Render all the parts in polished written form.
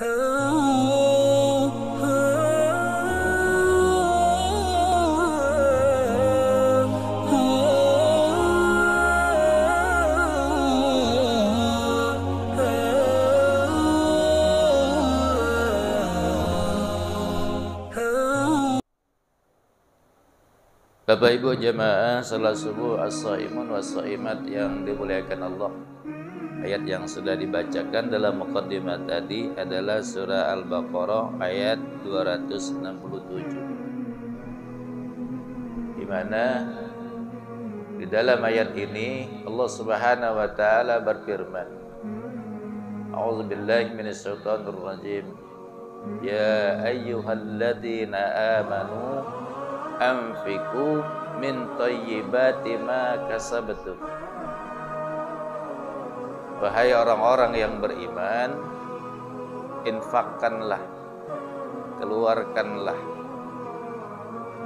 Bapak Ibu jemaah salat subuh as-shaimun was-shaimat yang dimuliakan Allah. Ayat yang sudah dibacakan dalam muqaddimah tadi adalah surah Al-Baqarah ayat 267. Di mana di dalam ayat ini Allah Subhanahu wa taala berfirman, A'udzubillahi minasyaitonir rajim. Ya ayyuhalladzina amanu anfiqu min thayyibati ma kasabtum. Wahai orang-orang yang beriman, infakkanlah, keluarkanlah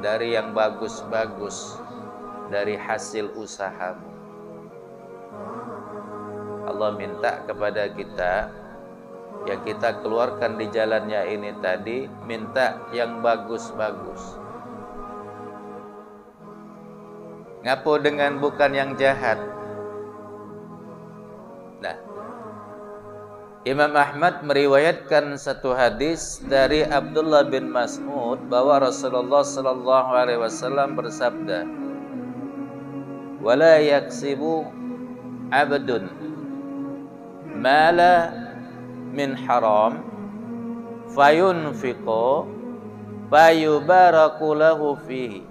dari yang bagus-bagus dari hasil usahamu. Allah minta kepada kita yang kita keluarkan di jalannya ini tadi, minta yang bagus-bagus. Ngapo dengan bukan yang jahat. Nah, Imam Ahmad meriwayatkan satu hadis dari Abdullah bin Mas'ud bahwa Rasulullah sallallahu alaihi wasallam bersabda, "Wala yaksibu 'abdun mala min haram fayunfiqu fayubaraku lahu fihi."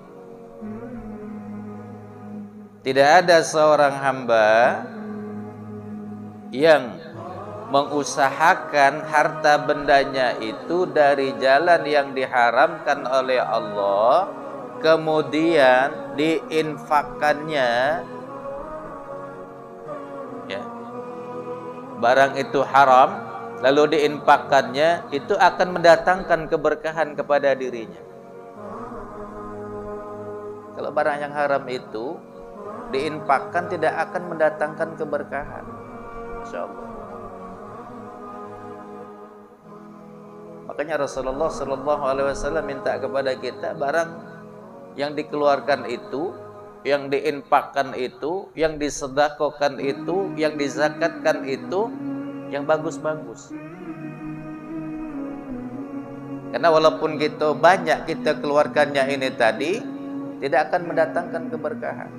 Tidak ada seorang hamba yang mengusahakan harta bendanya itu dari jalan yang diharamkan oleh Allah, kemudian diinfakkannya, ya, barang itu haram lalu diinfakkannya, itu akan mendatangkan keberkahan kepada dirinya. Kalau barang yang haram itu diinfakkan tidak akan mendatangkan keberkahan. Masya Allah. Makanya Rasulullah Sallallahu Alaihi Wasallam minta kepada kita barang yang dikeluarkan itu, yang diinfakkan itu, yang disedekahkan itu, yang dizakatkan itu, yang bagus-bagus. Karena walaupun kita banyak kita keluarkannya ini tadi, tidak akan mendatangkan keberkahan.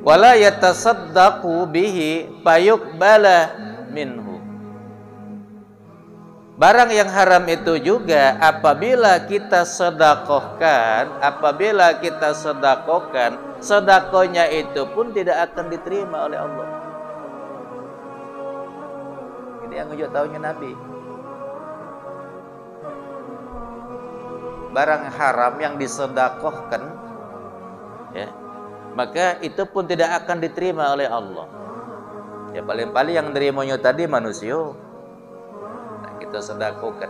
Wala yatasaddaqu bihi fayuqbala minhu. Barang yang haram itu juga apabila kita sedekahkan, sedekahnya itu pun tidak akan diterima oleh Allah. Ini yang ujuk tahunya Nabi. Barang haram yang disedekahkan, ya, maka itu pun tidak akan diterima oleh Allah. Ya paling-paling yang nerimanya tadi manusia. Nah, kita sedekahkan.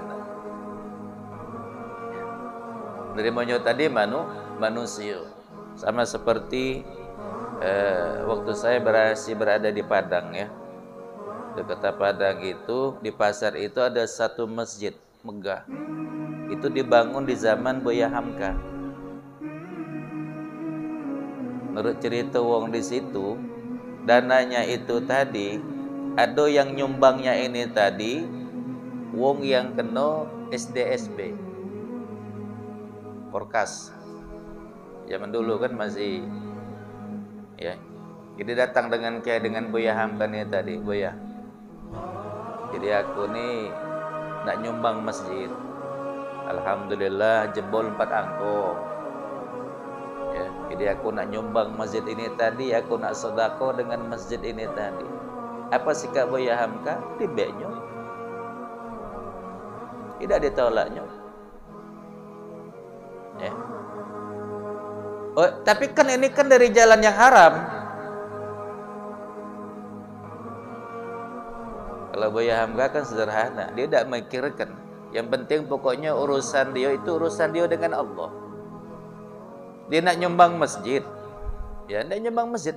Nerimanya tadi manusia. Sama seperti waktu saya berada di Padang, ya. Di kota Padang itu, di pasar itu ada satu masjid megah. Itu dibangun di zaman Buya Hamka. Menurut cerita wong di situ, dananya itu tadi, ada yang nyumbangnya ini tadi, wong yang kena SDSB, Porkas. Zaman dulu kan masih, ya. Jadi datang dengan Buya Hamka ini tadi, Buya. Jadi aku nih nak nyumbang masjid. Alhamdulillah jebol 4 angkong. Ya, jadi aku nak nyumbang masjid ini tadi, aku nak sedekah dengan masjid ini tadi. Apa sikap Buya Hamka? Dibeknya. Tidak ditolaknya. Ya. Oh, tapi kan ini kan dari jalan yang haram. Kalau Buya Hamka kan sederhana, dia tidak memikirkan. Yang penting pokoknya urusan dia itu urusan dia dengan Allah. Dia nak nyumbang masjid, ya nak nyumbang masjid,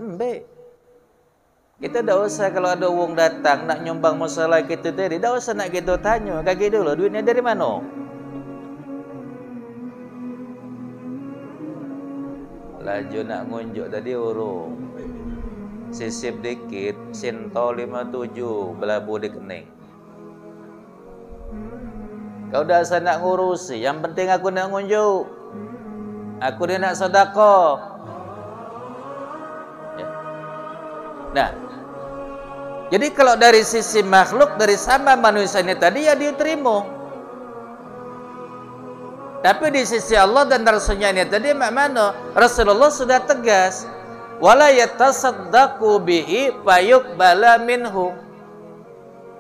Kita tidak usah kalau ada wong datang nak nyumbang masalah kita tadi, tidak usah nak kita tanya, kaki dulu duitnya dari mana? Laju nak ngunjuk tadi urung. Sisip dikit, sento 57 belabu di kening. Kau dah usah nak ngurusi, yang penting aku nak ngunjuk. Aku dia nak sedekah. Ya. Nah, jadi kalau dari sisi makhluk, dari sama manusia ini tadi ya diterima. Tapi di sisi Allah dan Rasulnya ini tadi mana? Rasulullah sudah tegas. Wala yatasaddaqu bihi fayuqbala minhu.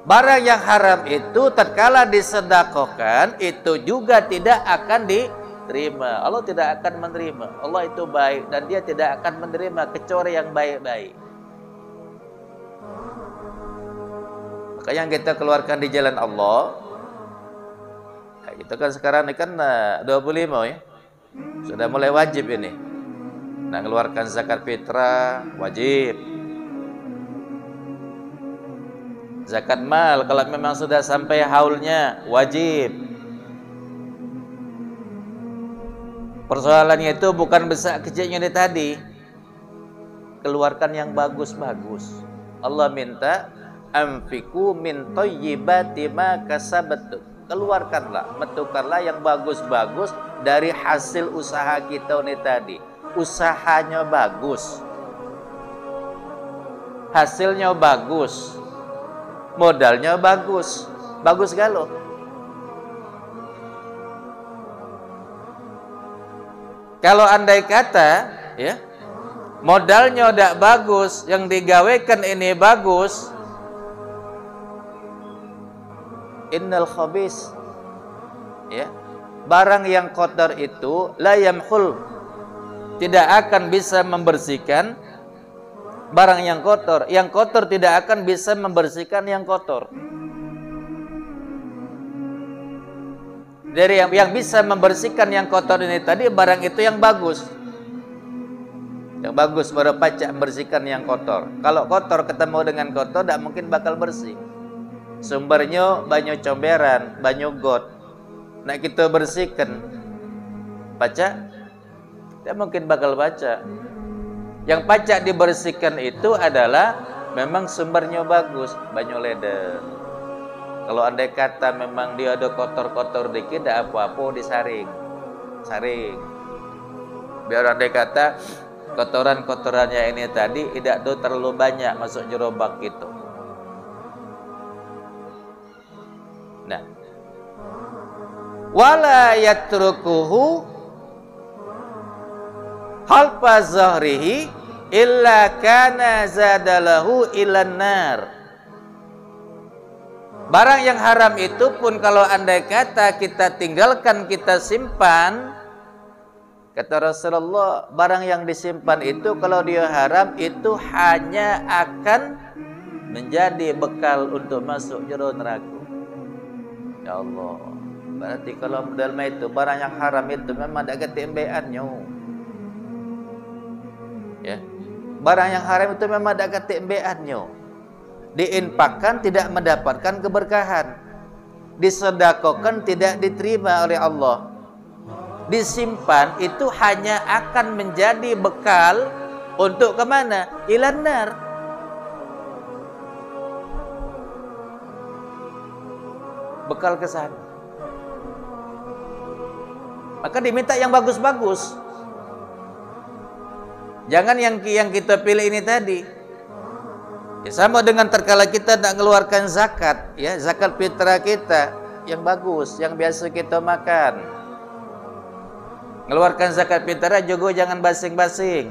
Barang yang haram itu tatkala disedekahkan itu juga tidak akan diterima. Allah tidak akan menerima. Allah itu baik dan dia tidak akan menerima kecuali yang baik-baik. Maka yang kita keluarkan di jalan Allah, itu kan sekarang ini kan 25 ya. Sudah mulai wajib ini. Nah, mengeluarkan zakat fitrah wajib. Zakat mal kalau memang sudah sampai haulnya wajib. Persoalannya itu bukan besar kecilnya ini tadi. Keluarkan yang bagus-bagus. Allah minta anfiqu min thayyibati ma kasabtum. Keluarkanlah, metukarlah yang bagus-bagus dari hasil usaha kita ini tadi. Usahanya bagus, hasilnya bagus, modalnya bagus, bagus galau. Kalau andai kata, ya, modalnya tidak bagus, yang digawekan ini bagus, innal khabis, ya, barang yang kotor itu la yamhul, tidak akan bisa membersihkan barang yang kotor tidak akan bisa membersihkan yang kotor. Dari yang bisa membersihkan yang kotor ini tadi barang itu yang bagus. Yang bagus baru pacak membersihkan yang kotor. Kalau kotor ketemu dengan kotor tidak mungkin bakal bersih. Sumbernya banyak comberan, banyak got. Nak kita bersihkan pacak tidak mungkin bakal baca. Yang pacak dibersihkan itu adalah memang sumbernya bagus, banyak leder. Kalau andai kata memang dia ada kotor-kotor dikit, tidak apa-apa disaring, saring. Biar andai kata kotoran-kotorannya ini tadi tidak terlalu banyak masuk jerobak gitu. Nah, wala yatrukuhu halpa zahrihi illa kana zadalahu ilan nar. Barang yang haram itu pun kalau andai kata kita tinggalkan, kita simpan, kata Rasulullah, barang yang disimpan itu kalau dia haram itu hanya akan menjadi bekal untuk masuk jero neraka. Ya Allah, berarti kalau dalam itu barang yang haram itu memang ada ketimbeannya. Ya. Barang yang haram itu memang ada ketimbeannya. Diinfakkan tidak mendapatkan keberkahan. Disedekahkan tidak diterima oleh Allah. Disimpan itu hanya akan menjadi bekal untuk kemana? Ilan nar. Bekal ke sana. Maka diminta yang bagus-bagus. Jangan yang kita pilih ini tadi. Ya, sama dengan terkala kita nak mengeluarkan zakat, ya, zakat fitrah kita yang bagus, yang biasa kita makan. Mengeluarkan zakat fitrah juga jangan basing-basing.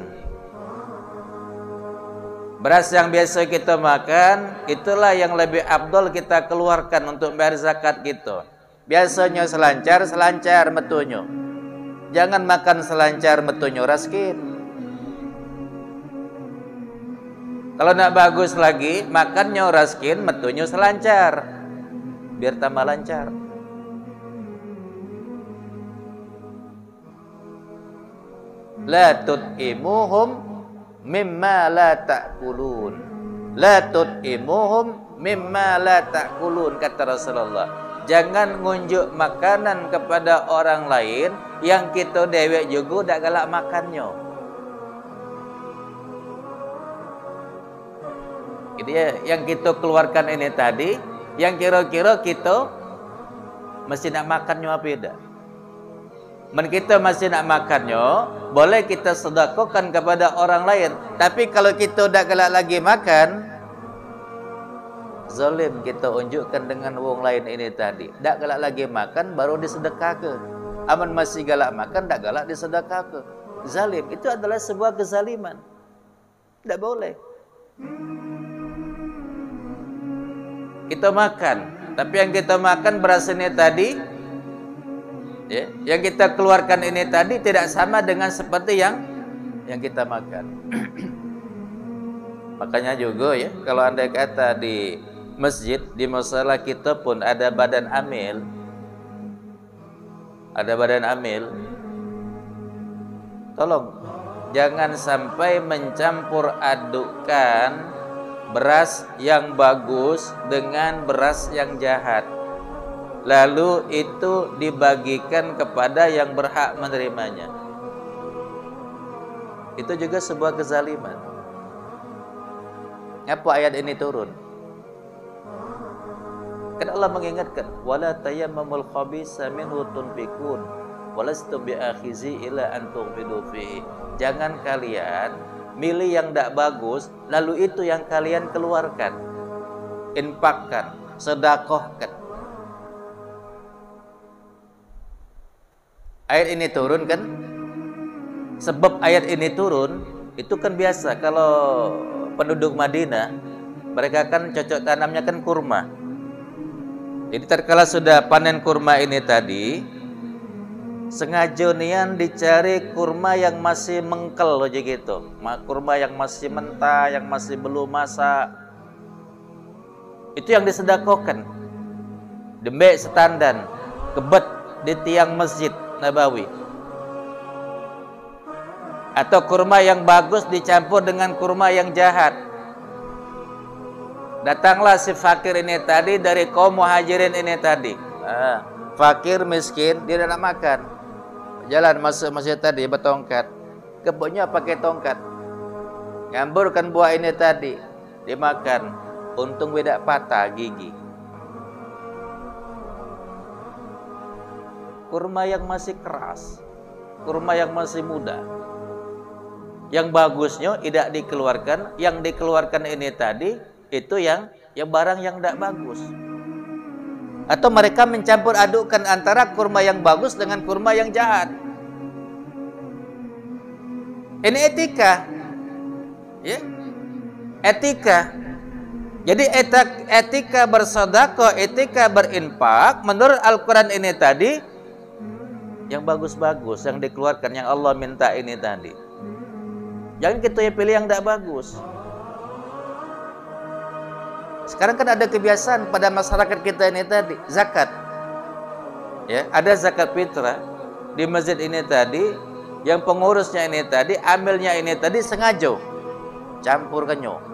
Beras yang biasa kita makan, itulah yang lebih afdol kita keluarkan untuk bayar zakat kita. Biasanya selancar metunyo. Jangan makan selancar metunyo raskin. Kalau nak bagus lagi, makannya raskin, metunya selancar, biar tambah lancar. La tut'imuhum mimma la ta'kulun. La tut'imuhum mimma la ta'kulun, kata Rasulullah. Jangan ngunjuk makanan kepada orang lain yang kita dewek juga dak galak makannya. Jadi yang kita keluarkan ini tadi, yang kira-kira kita mesti nak makannya apa tidak? Men kita masih nak makannya, boleh kita sedekahkan kepada orang lain. Tapi kalau kita dak galak lagi makan, zalim kita unjukkan dengan wong lain ini tadi. Dak galak lagi makan baru disedekahkan. Aman masih galak makan dak galak disedekahkan. Zalim itu adalah sebuah kezaliman. Tidak boleh. Kita makan, tapi yang kita makan beras ini tadi, ya, yang kita keluarkan ini tadi tidak sama dengan seperti yang kita makan. Makanya juga ya, kalau andai kata di masjid, di musala kita pun ada badan amil, tolong jangan sampai mencampur adukkan beras yang bagus dengan beras yang jahat, lalu itu dibagikan kepada yang berhak menerimanya. Itu juga sebuah kezaliman. Apa ayat ini turun? Kan Allah mengingatkan, wala tayammamul khabisa minhu tunfikun walastu biakhizi ila an tughmidu fihi. Jangan kalian milih yang tidak bagus, lalu itu yang kalian keluarkan, infakkan, sedekahkan. Ayat ini turun kan? Sebab ayat ini turun, itu kan biasa kalau penduduk Madinah, mereka kan cocok tanamnya kan kurma. Jadi tatkala sudah panen kurma ini tadi, sengaja nian dicari kurma yang masih mengkel aja gitu, kurma yang masih mentah, yang masih belum masak. Itu yang disedekahkan. Dembek setandan, kebet di tiang Masjid Nabawi. Atau kurma yang bagus dicampur dengan kurma yang jahat. Datanglah si fakir ini tadi dari kaum muhajirin ini tadi. Fakir miskin, dia tidak makan. Jalan masuk masjid tadi bertongkat, kebunnya pakai tongkat, ngamburkan buah ini tadi, dimakan. Untung beda patah gigi. Kurma yang masih keras, kurma yang masih muda, yang bagusnya tidak dikeluarkan, yang dikeluarkan ini tadi itu yang barang yang tidak bagus. Atau mereka mencampur adukkan antara kurma yang bagus dengan kurma yang jahat. Ini etika, ya, etika. Jadi etika bersedekah, etika berinfak menurut Al-Quran ini tadi yang bagus-bagus, yang dikeluarkan, yang Allah minta ini tadi. Jangan kita pilih yang tidak bagus. Sekarang kan ada kebiasaan pada masyarakat kita ini tadi, zakat. Ya, ada zakat fitrah di masjid ini tadi, yang pengurusnya ini tadi, amilnya ini tadi sengaja campurkannya.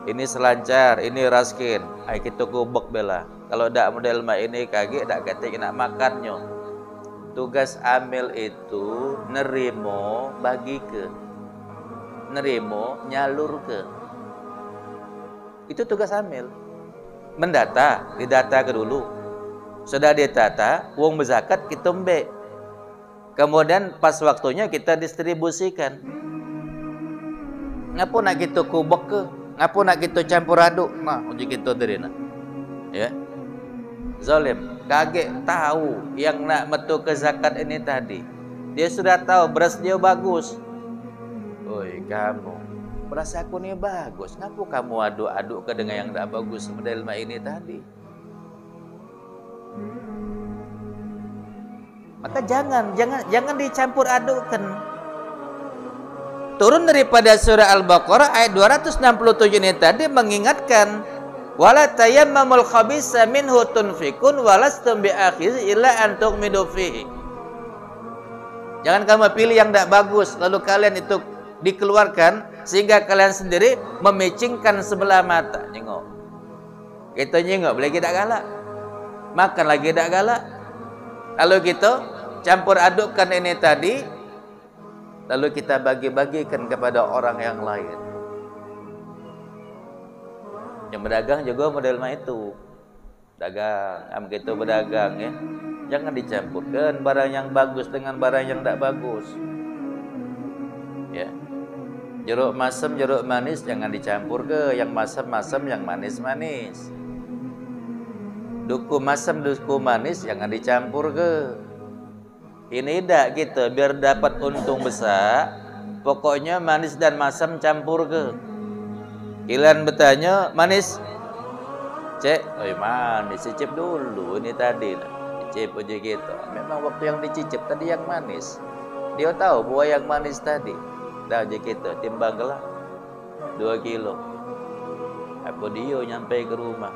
Ini selancar, ini raskin, ay kita gubek bela. Kalau dak model mak ini kaki dak kata nak makannya. Tugas amil itu nerimo bagi ke, nerimo nyalur ke. Itu tugas amil. Mendata, didata ke dulu. Sudah ditata, uang berzakat kita mbek. Kemudian pas waktunya kita distribusikan. Ngapa nak kita kubek ke? Ngapa nak kita campur aduk? Nah, uji kita derina. Ya. Zalim, kaget tahu yang nak metu ke zakat ini tadi. Dia sudah tahu beras dia bagus. Oi, kamu beras aku ni bagus, kenapa kamu aduk-aduk ke dengan yang tak bagus model mak ini tadi? Maka jangan dicampur adukkan. Turun daripada surah Al-Baqarah ayat 267 ini tadi mengingatkan, wala tayammamul khabisa minhu tunfikun walastum biakhiz illa an tughmidu fihi. Jangan kamu pilih yang tak bagus lalu kalian itu dikeluarkan sehingga kalian sendiri memicingkan sebelah mata. Nyengok. Kita nyengok boleh tidak galak. Makan lagi tidak galak. Lalu kita campur adukkan ini tadi, lalu kita bagi-bagikan kepada orang yang lain. Yang berdagang juga model itu. Dagang, kita berdagang ya. Jangan dicampurkan barang yang bagus dengan barang yang tidak bagus. Ya. Jeruk masam, jeruk manis jangan dicampur ke yang masam-masam, yang manis-manis. Duku masam, duku manis jangan dicampur ke. Ini tidak gitu, biar dapat untung besar. Pokoknya manis dan masam campur ke. Kalian bertanya, manis? Cek, oh manis, cicip dulu ini tadi. Cicip aja gitu. Memang waktu yang dicicip tadi yang manis. Dia tahu bahwa yang manis tadi. Dah aja gitu, timbang gelap 2 kilo. Apa dia nyampe ke rumah?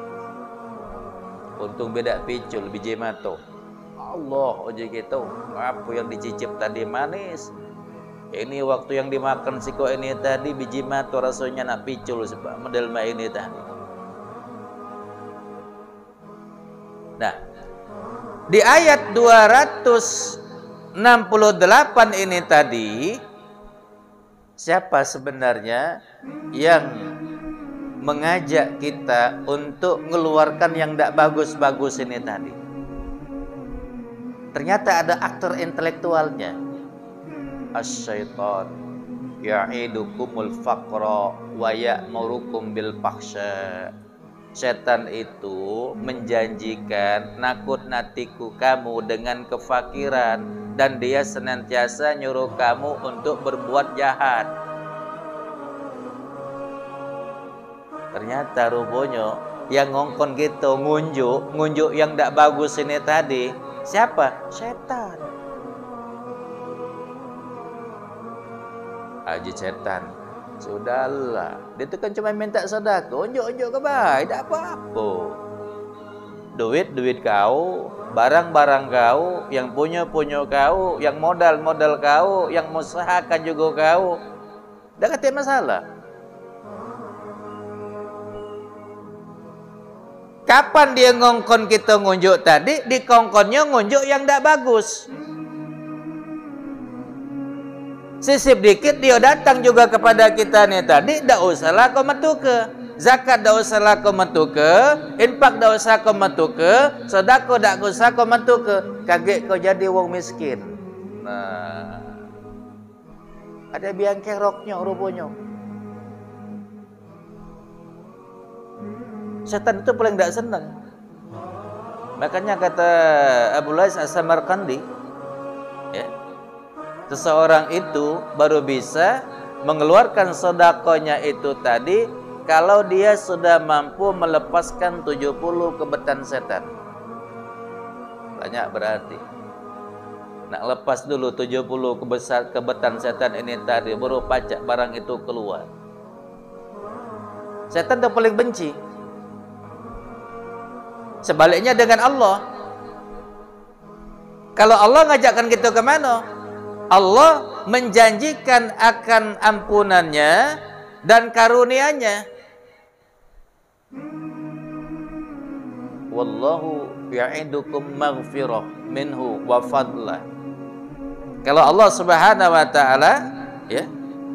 Untung beda picul, biji mato. Allah aja gitu. Apa yang dicicip tadi manis? Ini waktu yang dimakan siko ini tadi biji mato rasanya nak picul sebab model ini tadi. Nah, di ayat 268 ini tadi, siapa sebenarnya yang mengajak kita untuk mengeluarkan yang tidak bagus-bagus ini tadi? Ternyata ada aktor intelektualnya. Asy-syaitan ya'idukumul faqra wa ya'murukum bil fahsya. Setan itu menjanjikan nakut-natiku kamu dengan kefakiran dan dia senantiasa nyuruh kamu untuk berbuat jahat. Ternyata rupanya yang ngongkon gitu ngunjuk yang tidak bagus ini tadi siapa? Setan. Haji setan. Sudahlah, dia tu kan cuma minta sedekah, unjuk-unjuk ke baik, tak apa-apa. Duit kau, barang-barang kau, yang punya kau, yang modal kau, yang mengusahakan juga kau. Dah kata masalah. Kapan dia ngongkon kita ngunjuk tadi? Di kongkonnya ngunjuk yang tak bagus. Sisip dikit dia datang juga kepada kita nih tadi, dak usahlah kau metuke. Zakat dak usahlah kau metuke, infak dak usah kau metuke, sedekah dak usah kau metuke. Kaget kau jadi wong miskin. Nah, ada biang keroknya rupanya. Setan itu paling tidak senang. Makanya kata Abu Lais As-Samarqandi, ya, seseorang itu baru bisa mengeluarkan sedekahnya itu tadi kalau dia sudah mampu melepaskan 70 kebetan setan. Banyak berarti. Nak lepas dulu 70 kebetan setan ini tadi baru pacak barang itu keluar. Setan itu paling benci. Sebaliknya dengan Allah. Kalau Allah ngajakkan kita ke mana? Allah menjanjikan akan ampunannya dan karunia-Nya. Wallahu ya'idukum maghfirah minhu wa fadlah. Kalau Allah Subhanahu wa taala, ya,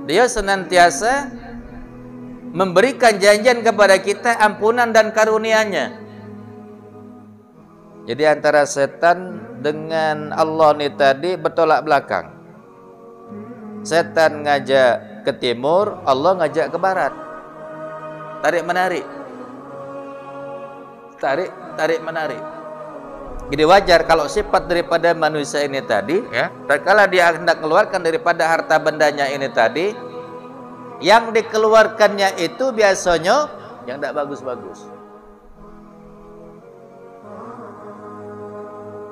Dia senantiasa memberikan janjian kepada kita ampunan dan karunia-Nya. Jadi antara setan dengan Allah ni tadi bertolak belakang. Setan ngajak ke timur, Allah ngajak ke barat. Tarik menarik. Tarik menarik. Jadi wajar kalau sifat daripada manusia ini tadi, ya, tatkala dia hendak keluarkan daripada harta bendanya ini tadi, yang dikeluarkannya itu biasanya yang tidak bagus-bagus.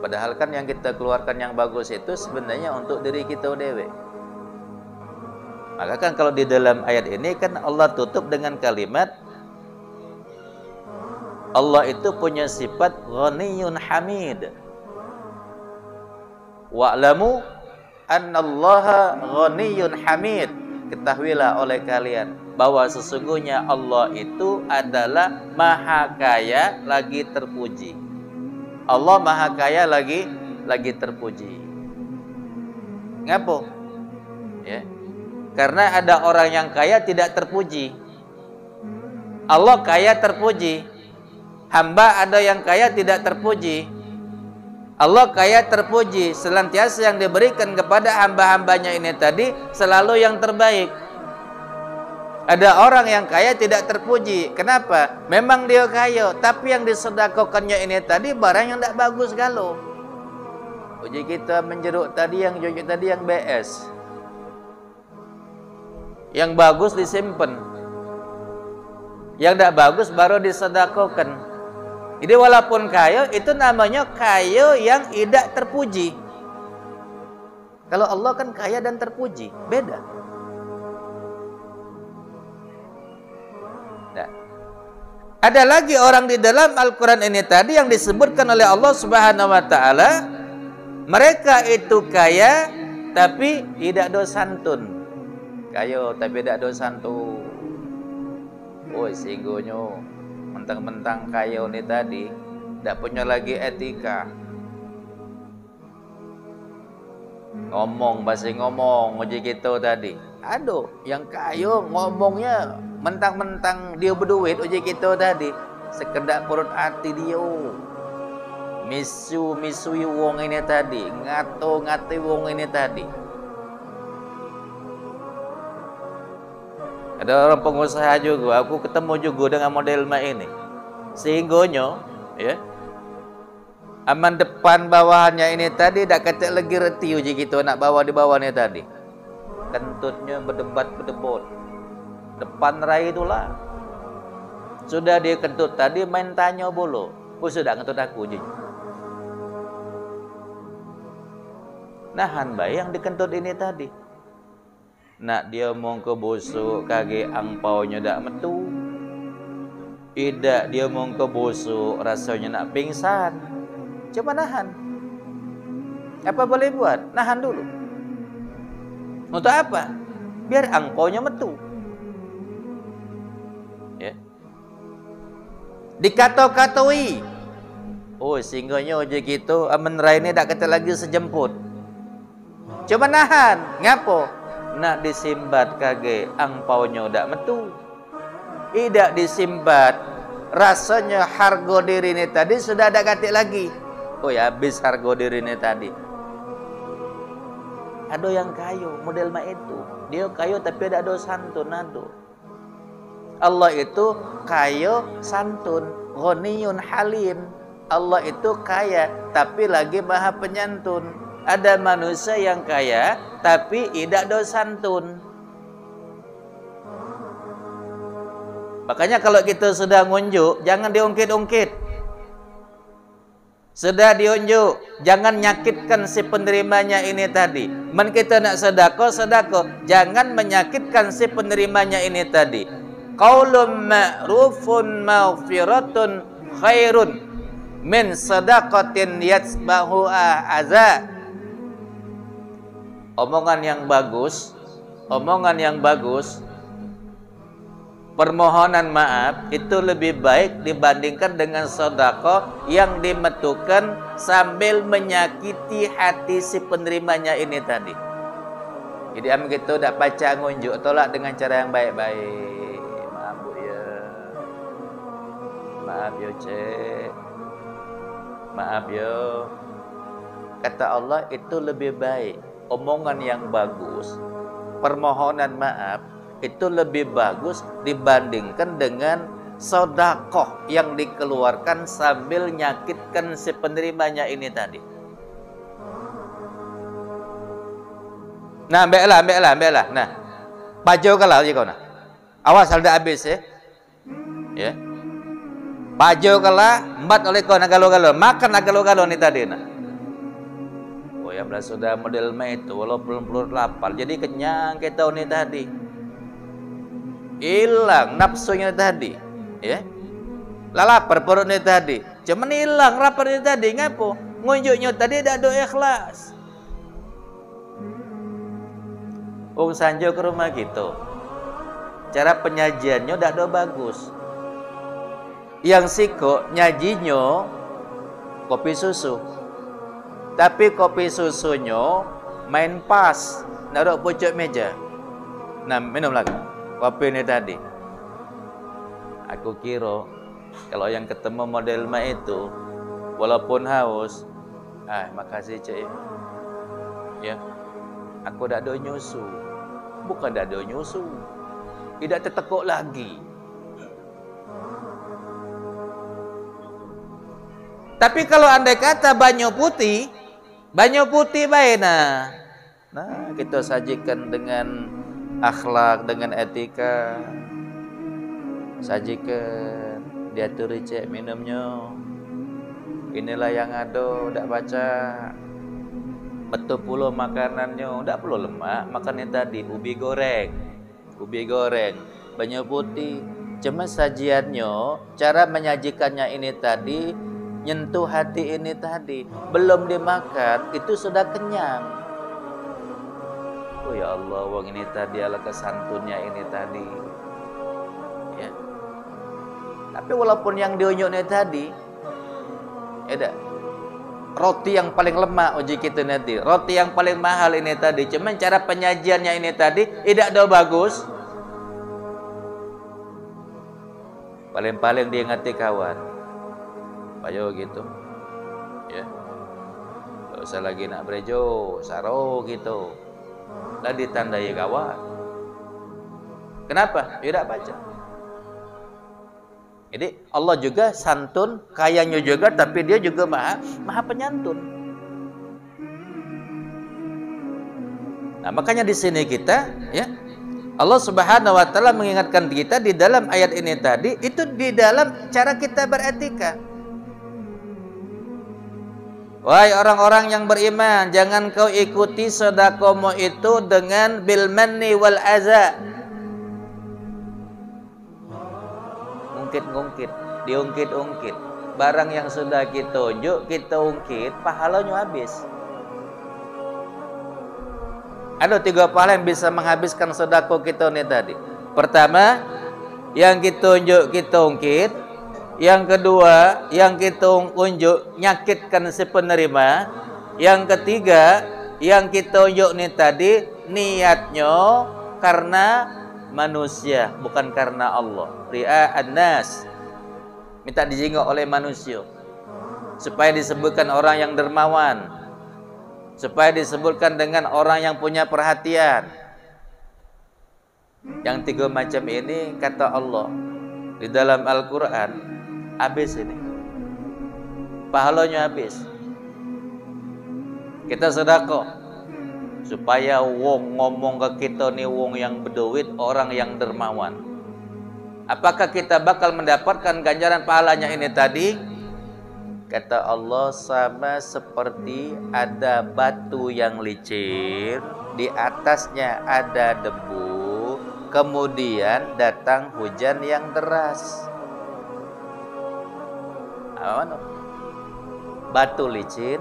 Padahal kan yang kita keluarkan yang bagus itu sebenarnya untuk diri kita dewe. Maka kan kalau di dalam ayat ini kan Allah tutup dengan kalimat Allah itu punya sifat Ghaniyyun Hamid. Wa'lamu annallaha Ghaniyyun Hamid. ketahuilah oleh kalian bahwa sesungguhnya Allah itu adalah maha kaya lagi terpuji. Allah maha kaya lagi terpuji. Ngapo? Ya. Karena ada orang yang kaya tidak terpuji. Allah kaya terpuji. Hamba ada yang kaya tidak terpuji. Allah kaya terpuji. Senantiasa yang diberikan kepada hamba-hambanya ini tadi selalu yang terbaik. Ada orang yang kaya tidak terpuji. Kenapa? Memang dia kaya, tapi yang disedekahkannya ini tadi barang yang tidak bagus galau. Uji kita menjeruk tadi yang jujur tadi yang BS. Yang bagus disimpan. Yang tidak bagus baru disedekahkan. Jadi walaupun kaya itu namanya kaya yang tidak terpuji. Kalau Allah kan kaya dan terpuji, beda. Nah, ada lagi orang di dalam Al-Quran ini tadi yang disebutkan oleh Allah Subhanahu Wa Taala, mereka itu kaya tapi tidak do santun. Kaya tapi tidak do santun. Oh, singgonyo mentang-mentang kaya ini tadi tidak punya lagi etika. Ngomong basi ngomong uji kita tadi. Aduh, yang kaya ngomongnya mentang-mentang dia berduit uji kita tadi. Sekedar perut hati dia. Misui wong ini tadi, ngati wong ini tadi. Ada orang pengusaha juga, aku ketemu juga dengan model ini. Sehinggonya, ya, aman depan bawahannya ini tadi dak kecek lagi reti uji gitu nak bawa di bawahnya tadi. Kentutnya berdebat-berdebot. Depan rai itulah. Sudah dia kentut tadi main tanya bolo. Oh sudah ngentut aku uji. Nahan bayi yang dikentut ini tadi. Nak dia mau ke busuk kage angpaunya dak metu. Tidak dia mau ke busuk rasanya nak pingsan. Coba nahan. Apa boleh buat? Nahan dulu. Untuk apa? Biar angpaunya metu. Ya. Dikato-katoi. Oh singgahnya ojek gitu amen rai ini dak kata lagi sejemput. Coba nahan. Ngapo? Nak disimbat kage angpaunya dak metu. Tidak disimbat. Rasanya harga diri ini tadi sudah ada katik lagi. Oh ya habis harga diri ini tadi. Ada yang kayu model mak itu. Dia kayu tapi ada santun ado. Allah itu kayu santun, ghaniyun halim. Allah itu kaya tapi lagi maha penyantun. Ada manusia yang kaya tapi tidak do santun. Makanya kalau kita sudah ngunjuk, jangan diungkit-ungkit. Sudah diunjuk, jangan nyakitkan si penerimanya ini tadi. Men kita nak sedekah, jangan menyakitkan si penerimanya ini tadi. Qaulun ma'rufun maghfiratun khairun min sadaqatin yatsbahu aza. Omongan yang bagus, permohonan maaf itu lebih baik dibandingkan dengan sedekah yang dimetukan sambil menyakiti hati si penerimanya ini tadi. Jadi am gitu dak baca ngunjuk, tolak dengan cara yang baik-baik. Maaf Bu ya. Maaf yo Cek. Maaf yo. Kata Allah itu lebih baik. Omongan yang bagus, permohonan maaf itu lebih bagus dibandingkan dengan sedekah yang dikeluarkan sambil nyakitkan si penerimanya ini tadi. Nah, ambillah. Nah, baju kalau je kau nak. Awas dah habis ya. Ya. Baju kalau embat oleh kau nak galo-galo, makan nak galo-galo ni tadi nak. Oh ya belah sudah model itu walaupun belum lapar jadi kenyang kita ni tadi. Hilang nafsunya tadi, ya. Lapar perutnya tadi. Cuman hilang laparnya tadi, ngapo? Ngunjuknya tadi dak do ikhlas. Wong sanjo ke rumah gitu. Cara penyajiannya ndak do bagus. Yang siko nyajinya kopi susu. Tapi kopi susunya main pas, naruh pucuk meja. Nah, minum lagi kopi ini tadi. Aku kira kalau yang ketemu model mak itu, walaupun haus, makasih cek. Ya, aku dak do nyusu, bukan dak do nyusu, tidak tertekuk lagi. Tapi kalau andai kata banyu putih baik nah kita sajikan dengan akhlak, dengan etika, sajikan diaturi cek minumnya. Inilah yang ada, ndak baca. Betul pula makanannya, ndak perlu lemak. Makannya tadi ubi goreng, banyu putih. Cuma sajiannya, cara menyajikannya ini tadi nyentuh hati ini tadi, belum dimakan itu sudah kenyang. Oh ya Allah, wong ini tadi ala kesantunnya ini tadi. Ya. Tapi walaupun yang diunjuknya tadi, roti yang paling lemah uji kita nanti, roti yang paling mahal ini tadi, cuman cara penyajiannya ini tadi tidak ada bagus. Paling-paling diingati kawan. Ayo gitu, ya. Gak usah lagi nak berejo, saro gitu. Lah ditandai kawan. Kenapa? Tidak baca. Jadi Allah juga santun, kayanya juga, tapi dia juga maha penyantun. Nah, makanya di sini kita, ya, Allah Subhanahu wa taala mengingatkan kita di dalam ayat ini tadi, itu di dalam cara kita beretika. Wahai orang-orang yang beriman, jangan kau ikuti sedekahmu itu dengan bil manni wal aza. Ungkit-ungkit, diungkit-ungkit. Barang yang sudah kita unjuk, kita ungkit, pahalanya habis. Ada 3 pahala yang bisa menghabiskan sedekah kita ini tadi. Pertama, yang kita unjuk, kita ungkit. Yang kedua, yang kita unjuk nyakitkan si penerima. Yang ketiga, yang kita unjuk ini tadi niatnya karena manusia, bukan karena Allah. Ria'an nas, minta dijenguk oleh manusia, supaya disebutkan orang yang dermawan, supaya disebutkan dengan orang yang punya perhatian. Yang 3 macam ini kata Allah di dalam Al-Quran, habis ini, pahalanya habis. Kita sedekah supaya wong ngomong ke kita nih wong yang berduit, orang yang dermawan. Apakah kita bakal mendapatkan ganjaran pahalanya ini tadi? Kata Allah, sama seperti ada batu yang licin, di atasnya ada debu, kemudian datang hujan yang deras. Batu licin,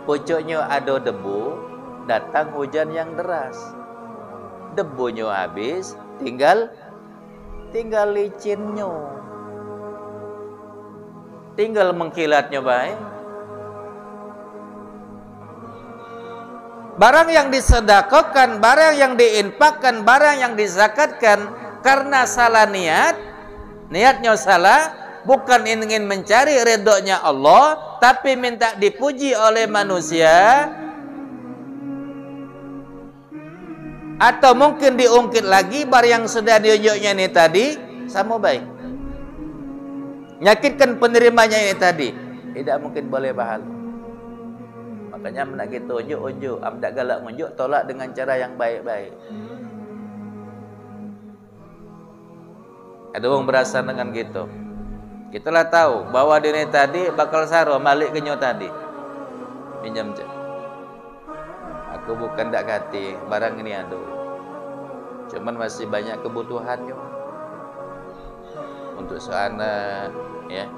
pucuknya ada debu, datang hujan yang deras. Debunya habis, tinggal licinnya, tinggal mengkilatnya baik. Barang yang disedekahkan, barang yang diinfakkan, barang yang dizakatkan karena salah niatnya salah, bukan ingin mencari ridhonya Allah, tapi minta dipuji oleh manusia, atau mungkin diungkit lagi barang yang sudah diunjuknya ini tadi sama baik, nyakitkan penerimanya ini tadi, tidak mungkin boleh pahala. Makanya nak kita unjuk, amdak galak unjuk, tolak dengan cara yang baik-baik. Ada orang berasa dengan gitu. Kita lah tahu bahwa dia tadi bakal saro malik kenyo tadi. Pinjam je. Aku bukan dak kati barang ini ada. Cuman masih banyak kebutuhannya. Untuk seanak, ya.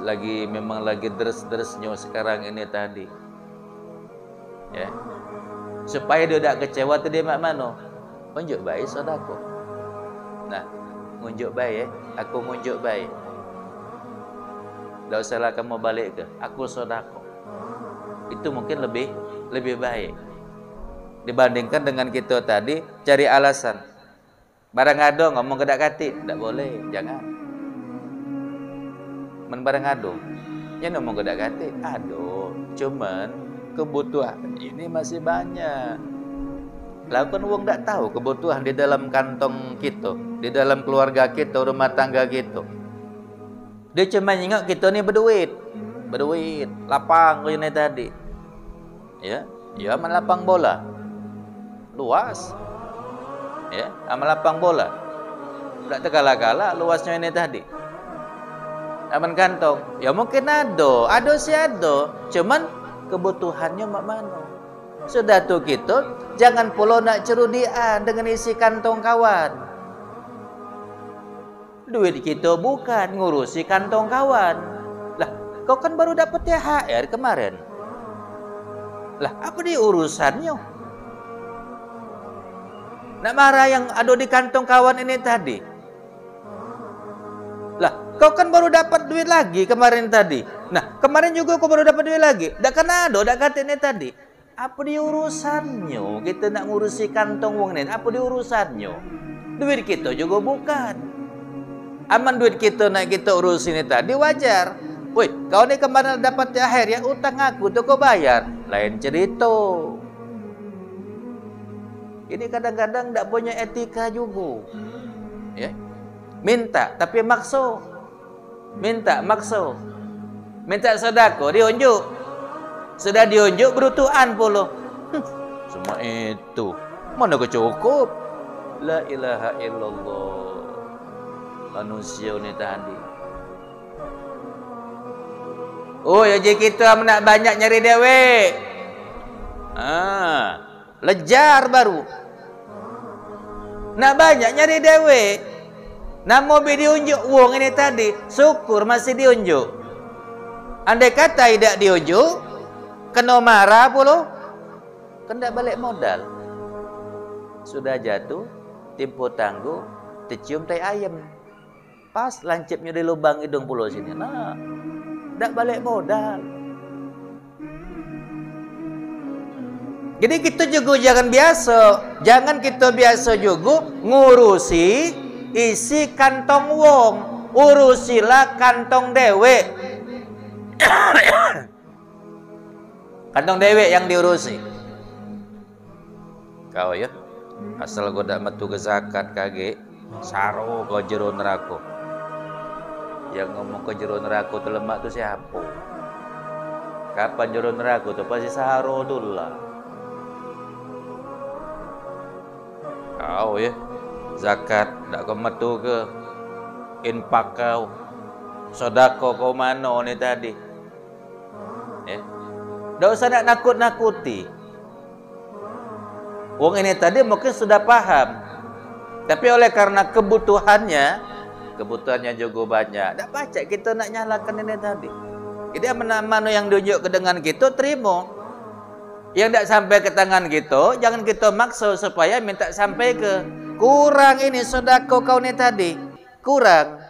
Lagi memang lagi deres-deresnya sekarang ini tadi. Ya. supaya dia tidak kecewa tu dia mak mano. Unjuk baik sodako. Nah, ngunjuk baik, aku ngunjuk baik. Tak usahlah kamu balik ke, aku sodako. Itu mungkin lebih baik dibandingkan dengan kita tadi cari alasan. Barang ado ngomong kedak kati, tak boleh, jangan. Men barang ado, yang ngomong kedak kati, ado. Cuman kebutuhan ini masih banyak. Lakukan uang tak tahu kebutuhan di dalam kantong kita, di dalam keluarga kita, rumah tangga kita. Dia cuma ingat kita ni berduit, lapang ini tadi. Ya, aman lapang bola, luas. Ya, aman lapang bola. Tak terkala-kala luasnya ini tadi. Aman kantong, ya mungkin ado sih ado. Cuman kebutuhannya mak mano. Sudah tu kita jangan pula nak cerudian dengan isi kantong kawan. Duit kita bukan ngurusi kantong kawan. Lah, kau kan baru dapat THR kemarin. Lah, apa dia urusannya? Nak marah yang ada di kantong kawan ini tadi. Lah, kau kan baru dapat duit lagi kemarin tadi. Nah, kemarin juga kau baru dapat duit lagi. Dak kena ada, dak kata ini tadi. Apa dia urusannya? Kita nak ngurusi kantong wong ini. Apa dia urusannya? Duit kita juga bukan. Aman duit kita nak kita urus ini tadi wajar. Woi, kau ni kemarin dapat THR ya, utang aku tu kau bayar. Lain cerita. Ini kadang-kadang tak punya etika juga. Ya. Minta tapi makso. Minta sedekah diunjuk. Sudah diunjuk berutuhan pula. Semua itu mana kecukup. La ilaha illallah. Manusia ni tadi. Oh, ya je kita nak banyak nyari dewek. Lejar baru. Nak banyak nyari dewek. Nak mobil diunjuk wong ini tadi, syukur masih diunjuk. Andai kata tidak diunjuk, kena marah pula, kena balik modal. Sudah jatuh, timpo tangguh, tercium tai ayam. Pas lancipnya di lubang hidung pulau sini. Nah, tak balik modal. Jadi kita juga jangan kita biasa juga ngurusi isi kantong wong, urusilah kantong dewek. Kantong dewek yang diurusi. Kau ya, asal kau dak metu ke zakat kage, saro kau jero neraka. Yang ngomong ke jero neraka tu lemak tu siapa? Kapan jero neraka tu pasti saro dulu lah. Kau ya, zakat dak kau metu ke infak kau, sedekah kau mano ni tadi. Ya. Tak usah nak nakut-nakuti. Wong ini tadi mungkin sudah paham. Tapi oleh karena kebutuhannya juga banyak. Tak pacak kita nak nyalakan ini tadi. Jadi mana yang diunjuk ke dengan kita, terima. Yang tak sampai ke tangan kita, jangan kita maksa supaya minta sampai ke. Kurang ini sedekah kau ni tadi. Kurang.